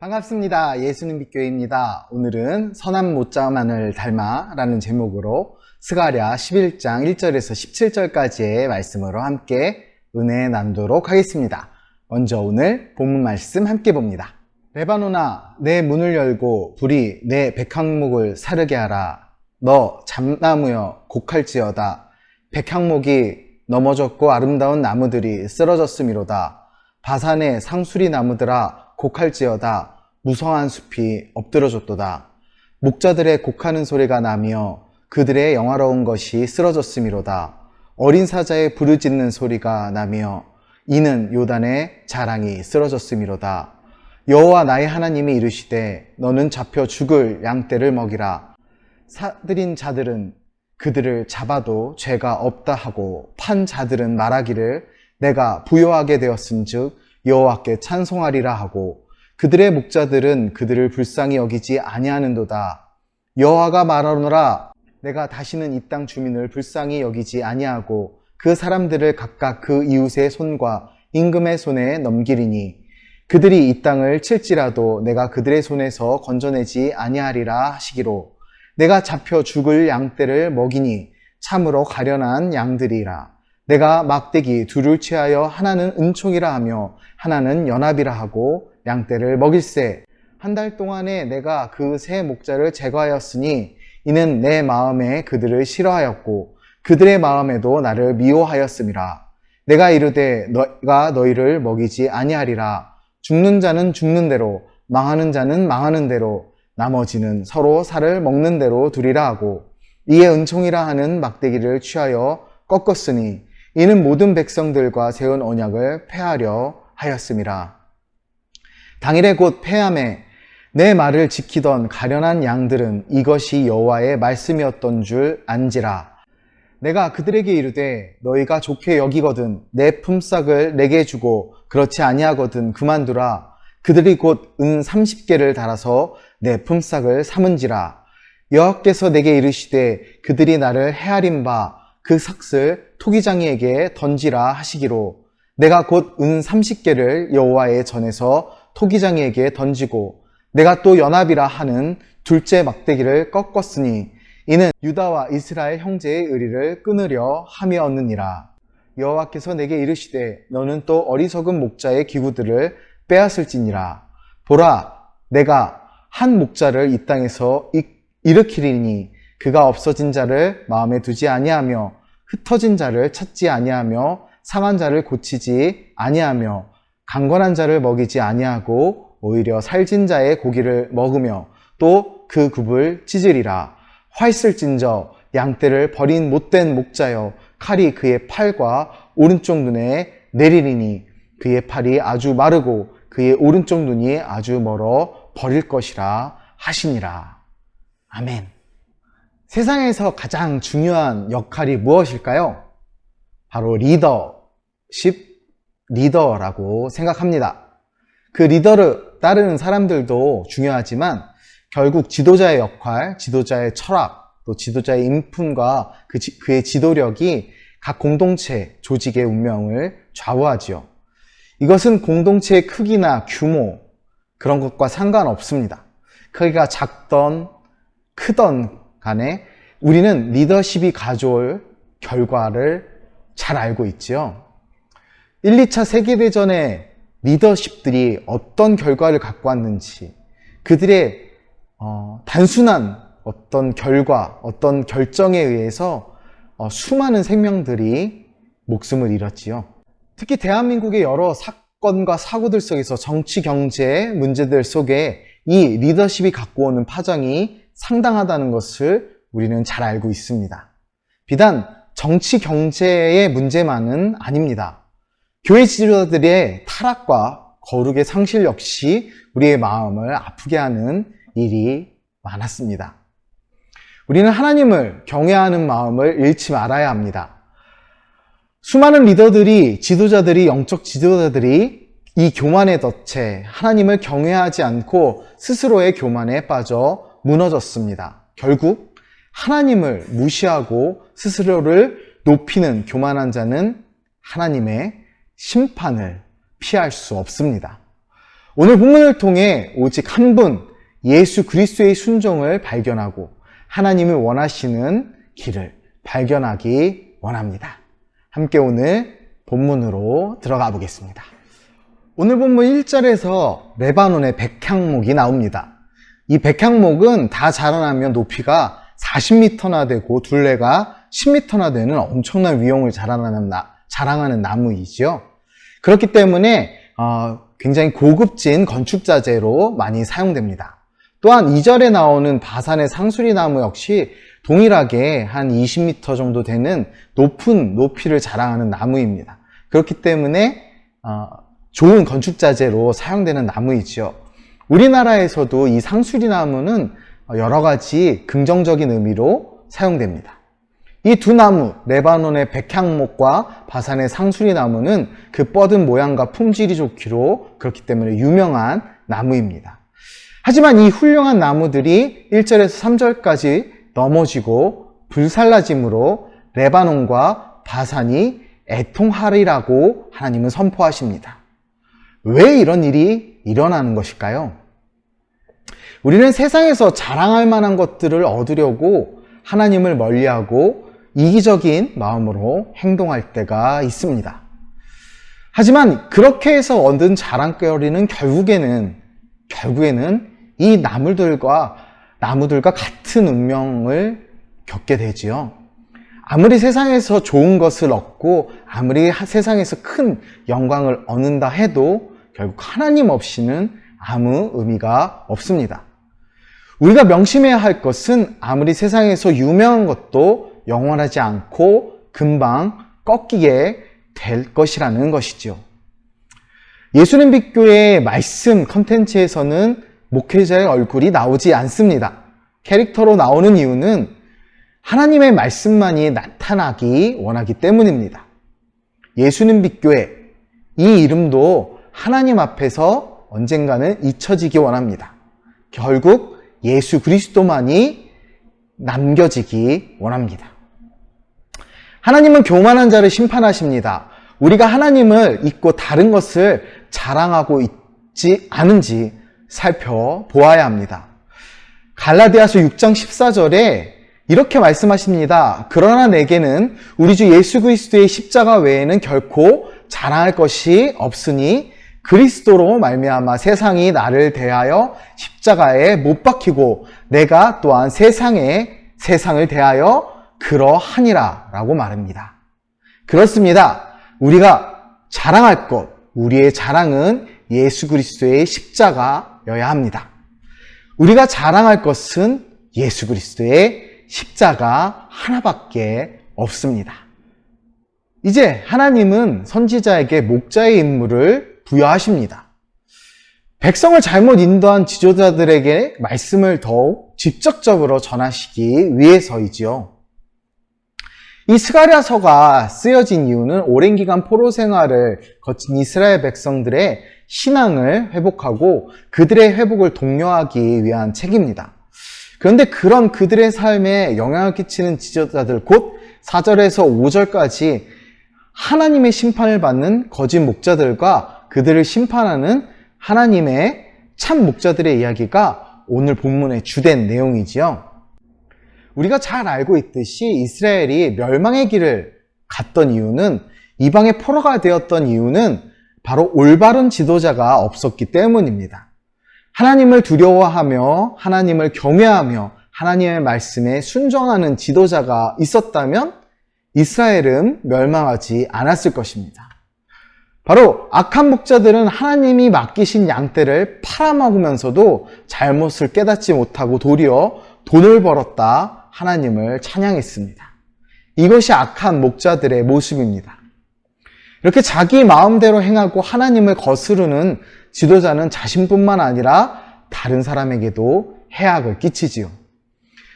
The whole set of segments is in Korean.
반갑습니다. 예수님 빛교회입니다. 오늘은 선한 못자만을 닮아 라는 제목으로 스가랴 11장 1절에서 17절까지의 말씀으로 함께 은혜 나누도록 하겠습니다. 먼저 오늘 본문 말씀 함께 봅니다. 레바논아, 내 문을 열고 불이 내 백향목을 사르게 하라. 너 잠나무여 곡할지어다. 백향목이 넘어졌고 아름다운 나무들이 쓰러졌음이로다. 바산의 상수리 나무들아 곡할지어다. 무성한 숲이 엎드러졌도다. 목자들의 곡하는 소리가 나며 그들의 영화로운 것이 쓰러졌음이로다. 어린 사자의 부르짖는 소리가 나며 이는 요단의 자랑이 쓰러졌음이로다. 여호와 나의 하나님이 이르시되 너는 잡혀 죽을 양떼를 먹이라. 사들인 자들은 그들을 잡아도 죄가 없다 하고 판 자들은 말하기를 내가 부요하게 되었은즉 여호와께 찬송하리라 하고 그들의 목자들은 그들을 불쌍히 여기지 아니하는도다. 여호와가 말하노라. 내가 다시는 이 땅 주민을 불쌍히 여기지 아니하고 그 사람들을 각각 그 이웃의 손과 임금의 손에 넘기리니 그들이 이 땅을 칠지라도 내가 그들의 손에서 건져내지 아니하리라 하시기로. 내가 잡혀 죽을 양떼를 먹이니 참으로 가련한 양들이라. 내가 막대기 둘을 취하여 하나는 은총이라 하며 하나는 연합이라 하고 양떼를 먹일세. 한 달 동안에 내가 그 세 목자를 제거하였으니 이는 내 마음에 그들을 싫어하였고 그들의 마음에도 나를 미워하였음이라. 내가 이르되 내가 너희를 먹이지 아니하리라. 죽는 자는 죽는 대로 망하는 자는 망하는 대로 나머지는 서로 살을 먹는 대로 두리라 하고 이에 은총이라 하는 막대기를 취하여 꺾었으니 이는 모든 백성들과 세운 언약을 폐하려 하였음이라. 당일에 곧 폐함에 내 말을 지키던 가련한 양들은 이것이 여호와의 말씀이었던 줄 안지라. 내가 그들에게 이르되 너희가 좋게 여기거든 내 품삯을 내게 주고 그렇지 아니하거든 그만두라. 그들이 곧 은 30개를 달아서 내 품삯을 삼은지라. 여호와께서 내게 이르시되 그들이 나를 헤아린 바 그 삭을 토기장이에게 던지라 하시기로. 내가 곧 은 30개를 여호와의 전에서 토기장이에게 던지고 내가 또 연합이라 하는 둘째 막대기를 꺾었으니 이는 유다와 이스라엘 형제의 의리를 끊으려 함이었느니라. 여호와께서 내게 이르시되 너는 또 어리석은 목자의 기구들을 빼앗을지니라. 보라, 내가 한 목자를 이 땅에서 일으키리니 그가 없어진 자를 마음에 두지 아니하며 흩어진 자를 찾지 아니하며 상한 자를 고치지 아니하며 강건한 자를 먹이지 아니하고 오히려 살진 자의 고기를 먹으며 또 그 굽을 찢으리라. 화 있을진저 양떼를 버린 못된 목자여 칼이 그의 팔과 오른쪽 눈에 내리리니 그의 팔이 아주 마르고 그의 오른쪽 눈이 아주 멀어 버릴 것이라 하시니라. 아멘. 세상에서 가장 중요한 역할이 무엇일까요? 바로 리더라고 생각합니다. 그 리더를 따르는 사람들도 중요하지만 결국 지도자의 역할, 지도자의 철학, 또 지도자의 인품과 그의 지도력이 각 공동체, 조직의 운명을 좌우하지요. 이것은 공동체의 크기나 규모, 그런 것과 상관없습니다. 크기가 작던 크던 간에 우리는 리더십이 가져올 결과를 잘 알고 있지요. 1, 2차 세계대전의 리더십들이 어떤 결과를 갖고 왔는지, 그들의 단순한 어떤 결과, 어떤 결정에 의해서 수많은 생명들이 목숨을 잃었지요. 특히 대한민국의 여러 사건과 사고들 속에서 정치, 경제 문제들 속에 이 리더십이 갖고 오는 파장이 상당하다는 것을 우리는 잘 알고 있습니다. 비단 정치, 경제의 문제만은 아닙니다. 교회 지도자들의 타락과 거룩의 상실 역시 우리의 마음을 아프게 하는 일이 많았습니다. 우리는 하나님을 경외하는 마음을 잃지 말아야 합니다. 수많은 리더들이, 영적 지도자들이 이 교만의 덫에 하나님을 경외하지 않고 스스로의 교만에 빠져 무너졌습니다. 결국 하나님을 무시하고 스스로를 높이는 교만한 자는 하나님의 심판을 피할 수 없습니다. 오늘 본문을 통해 오직 한 분, 예수 그리스도의 순종을 발견하고 하나님이 원하시는 길을 발견하기 원합니다. 함께 오늘 본문으로 들어가 보겠습니다. 오늘 본문 1절에서 레바논의 백향목이 나옵니다. 이 백향목은 다 자라나면 높이가 40m나 되고 둘레가 10m나 되는 엄청난 위용을 자랑하는 나무이죠. 그렇기 때문에 굉장히 고급진 건축자재로 많이 사용됩니다. 또한 2절에 나오는 바산의 상수리나무 역시 동일하게 한 20m 정도 되는 높은 높이를 자랑하는 나무입니다. 그렇기 때문에 좋은 건축자재로 사용되는 나무이죠. 우리나라에서도 이 상수리나무는 여러 가지 긍정적인 의미로 사용됩니다. 이 두 나무, 레바논의 백향목과 바산의 상수리나무는 그 뻗은 모양과 품질이 좋기로 그렇기 때문에 유명한 나무입니다. 하지만 이 훌륭한 나무들이 1절에서 3절까지 넘어지고 불살라짐으로 레바논과 바산이 애통하리라고 하나님은 선포하십니다. 왜 이런 일이 일어나는 것일까요? 우리는 세상에서 자랑할 만한 것들을 얻으려고 하나님을 멀리하고 이기적인 마음으로 행동할 때가 있습니다. 하지만 그렇게 해서 얻은 자랑거리는 결국에는 이 나무들과 같은 운명을 겪게 되지요. 아무리 세상에서 좋은 것을 얻고 아무리 세상에서 큰 영광을 얻는다 해도 결국 하나님 없이는 아무 의미가 없습니다. 우리가 명심해야 할 것은 아무리 세상에서 유명한 것도 영원하지 않고 금방 꺾이게 될 것이라는 것이죠. 예수님 빛교회 말씀 컨텐츠에서는 목회자의 얼굴이 나오지 않습니다. 캐릭터로 나오는 이유는 하나님의 말씀만이 나타나기 원하기 때문입니다. 예수님 빛교회, 이 이름도 하나님 앞에서 언젠가는 잊혀지기 원합니다. 결국 예수 그리스도만이 남겨지기 원합니다. 하나님은 교만한 자를 심판하십니다. 우리가 하나님을 잊고 다른 것을 자랑하고 있지 않은지 살펴보아야 합니다. 갈라디아서 6장 14절에 이렇게 말씀하십니다. 그러나 내게는 우리 주 예수 그리스도의 십자가 외에는 결코 자랑할 것이 없으니 그리스도로 말미암아 세상이 나를 대하여 십자가에 못 박히고 내가 또한 세상을 대하여 그러하니라 라고 말합니다. 그렇습니다. 우리가 자랑할 것, 우리의 자랑은 예수 그리스도의 십자가여야 합니다. 우리가 자랑할 것은 예수 그리스도의 십자가 하나밖에 없습니다. 이제 하나님은 선지자에게 목자의 임무를 부여하십니다. 백성을 잘못 인도한 지도자들에게 말씀을 더욱 직접적으로 전하시기 위해서이지요. 이 스가랴서가 쓰여진 이유는 오랜 기간 포로 생활을 거친 이스라엘 백성들의 신앙을 회복하고 그들의 회복을 독려하기 위한 책입니다. 그런데 그런 그들의 삶에 영향을 끼치는 지도자들, 곧 4절에서 5절까지 하나님의 심판을 받는 거짓 목자들과 그들을 심판하는 하나님의 참 목자들의 이야기가 오늘 본문의 주된 내용이지요. 우리가 잘 알고 있듯이 이스라엘이 멸망의 길을 갔던 이유는, 이방의 포로가 되었던 이유는 바로 올바른 지도자가 없었기 때문입니다. 하나님을 두려워하며 하나님을 경외하며 하나님의 말씀에 순종하는 지도자가 있었다면 이스라엘은 멸망하지 않았을 것입니다. 바로 악한 목자들은 하나님이 맡기신 양떼를 팔아먹으면서도 잘못을 깨닫지 못하고 도리어 돈을 벌었다 하나님을 찬양했습니다. 이것이 악한 목자들의 모습입니다. 이렇게 자기 마음대로 행하고 하나님을 거스르는 지도자는 자신뿐만 아니라 다른 사람에게도 해악을 끼치지요.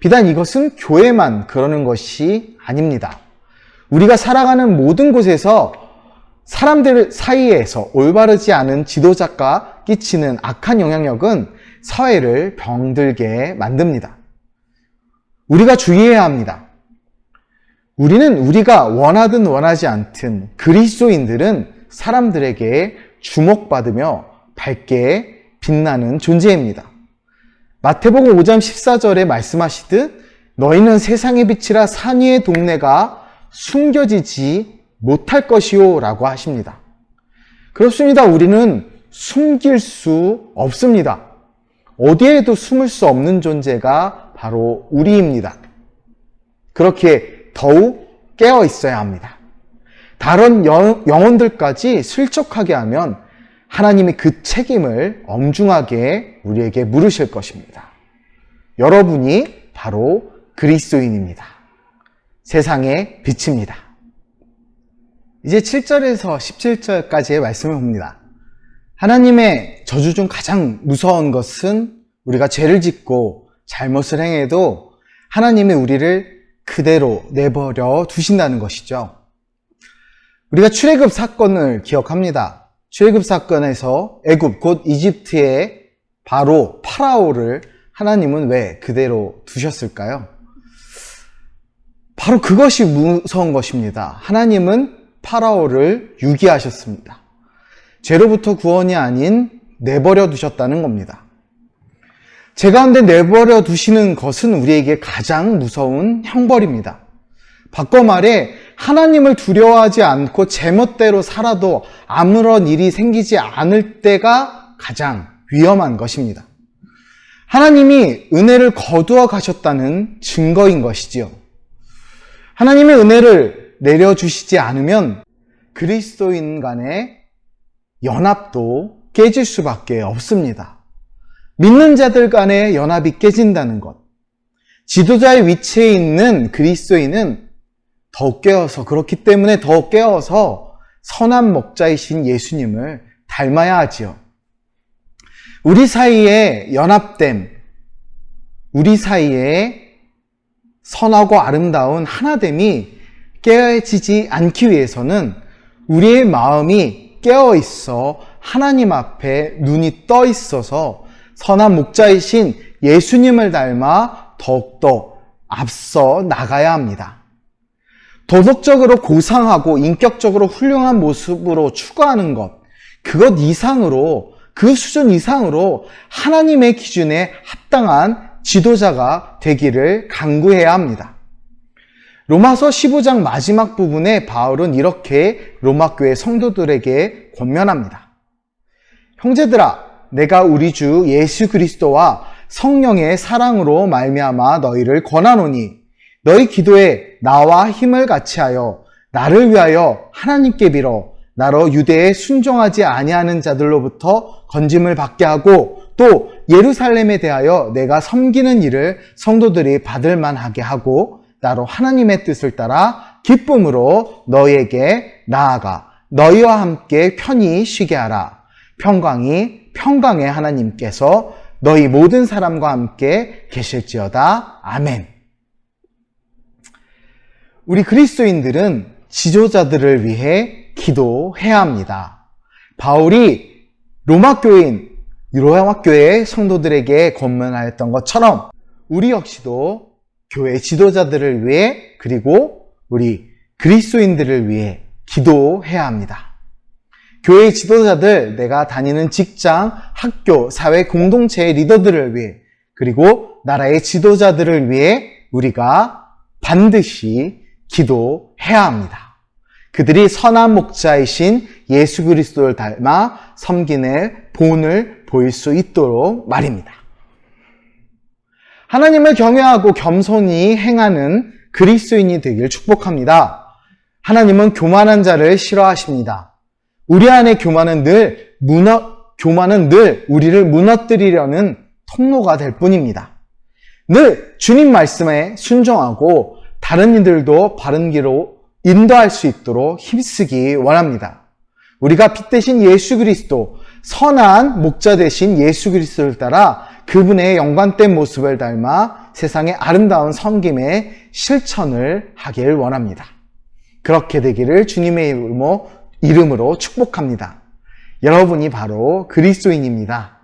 비단 이것은 교회만 그러는 것이 아닙니다. 우리가 살아가는 모든 곳에서 사람들 사이에서 올바르지 않은 지도자가 끼치는 악한 영향력은 사회를 병들게 만듭니다. 우리가 주의해야 합니다. 우리가 원하든 원하지 않든 그리스도인들은 사람들에게 주목받으며 밝게 빛나는 존재입니다. 마태복음 5장 14절에 말씀하시듯 너희는 세상의 빛이라 산 위의 동네가 숨겨지지 못할 것이요 라고 하십니다. 그렇습니다. 우리는 숨길 수 없습니다. 어디에도 숨을 수 없는 존재가 바로 우리입니다. 그렇게 더욱 깨어 있어야 합니다. 다른 영혼들까지 실족하게 하면 하나님이 그 책임을 엄중하게 우리에게 물으실 것입니다. 여러분이 바로 그리스도인입니다. 세상의 빛입니다. 이제 7절에서 17절까지의 말씀을 봅니다. 하나님의 저주 중 가장 무서운 것은 우리가 죄를 짓고 잘못을 행해도 하나님이 우리를 그대로 내버려 두신다는 것이죠. 우리가 출애굽 사건을 기억합니다. 출애굽 사건에서 애굽 곧 이집트의 바로 파라오를 하나님은 왜 그대로 두셨을까요? 바로 그것이 무서운 것입니다. 하나님은 파라오를 유기하셨습니다. 죄로부터 구원이 아닌 내버려 두셨다는 겁니다. 죄 가운데 내버려 두시는 것은 우리에게 가장 무서운 형벌입니다. 바꿔 말해 하나님을 두려워하지 않고 제멋대로 살아도 아무런 일이 생기지 않을 때가 가장 위험한 것입니다. 하나님이 은혜를 거두어 가셨다는 증거인 것이지요. 하나님의 은혜를 내려주시지 않으면 그리스도인 간의 연합도 깨질 수밖에 없습니다. 믿는 자들 간의 연합이 깨진다는 것. 지도자의 위치에 있는 그리스도인은 더욱 깨어서, 그렇기 때문에 더욱 깨어서 선한 목자이신 예수님을 닮아야 하지요. 우리 사이에 연합됨, 우리 사이에 선하고 아름다운 하나됨이 깨어지지 않기 위해서는 우리의 마음이 깨어 있어 하나님 앞에 눈이 떠 있어서 선한 목자이신 예수님을 닮아 더욱더 앞서 나가야 합니다. 도덕적으로 고상하고 인격적으로 훌륭한 모습으로 추구하는 것, 그것 이상으로, 그 수준 이상으로 하나님의 기준에 합당한 지도자가 되기를 간구해야 합니다. 로마서 15장 마지막 부분에 바울은 이렇게 로마교회 성도들에게 권면합니다. 형제들아, 내가 우리 주 예수 그리스도와 성령의 사랑으로 말미암아 너희를 권하노니 너희 기도에 나와 힘을 같이하여 나를 위하여 하나님께 빌어 나로 유대에 순종하지 아니하는 자들로부터 건짐을 받게 하고 또 예루살렘에 대하여 내가 섬기는 일을 성도들이 받을 만하게 하고 나로 하나님의 뜻을 따라 기쁨으로 너희에게 나아가 너희와 함께 편히 쉬게 하라. 평강의 하나님께서 너희 모든 사람과 함께 계실지어다. 아멘. 우리 그리스도인들은 지도자들을 위해 기도해야 합니다. 바울이 로마교회의 성도들에게 권면하였던 것처럼 우리 역시도 교회 지도자들을 위해 그리고 우리 그리스도인들을 위해 기도해야 합니다. 교회 지도자들, 내가 다니는 직장, 학교, 사회 공동체의 리더들을 위해 그리고 나라의 지도자들을 위해 우리가 반드시 기도해야 합니다. 그들이 선한 목자이신 예수 그리스도를 닮아 섬기는 본을 보일 수 있도록 말입니다. 하나님을 경외하고 겸손히 행하는 그리스도인이 되길 축복합니다. 하나님은 교만한 자를 싫어하십니다. 우리 안의 교만은 늘 우리를 무너뜨리려는 통로가 될 뿐입니다. 늘 주님 말씀에 순종하고 다른 이들도 바른 길로 인도할 수 있도록 힘쓰기 원합니다. 우리가 빛 대신 예수 그리스도, 선한 목자 대신 예수 그리스도를 따라 그분의 영광된 모습을 닮아 세상의 아름다운 섬김의 실천을 하길 원합니다. 그렇게 되기를 주님의 이름으로 축복합니다. 여러분이 바로 그리스도인입니다.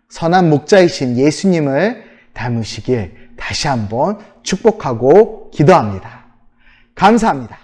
선한 목자이신 예수님을 닮으시길 다시 한번 축복하고 기도합니다. 감사합니다.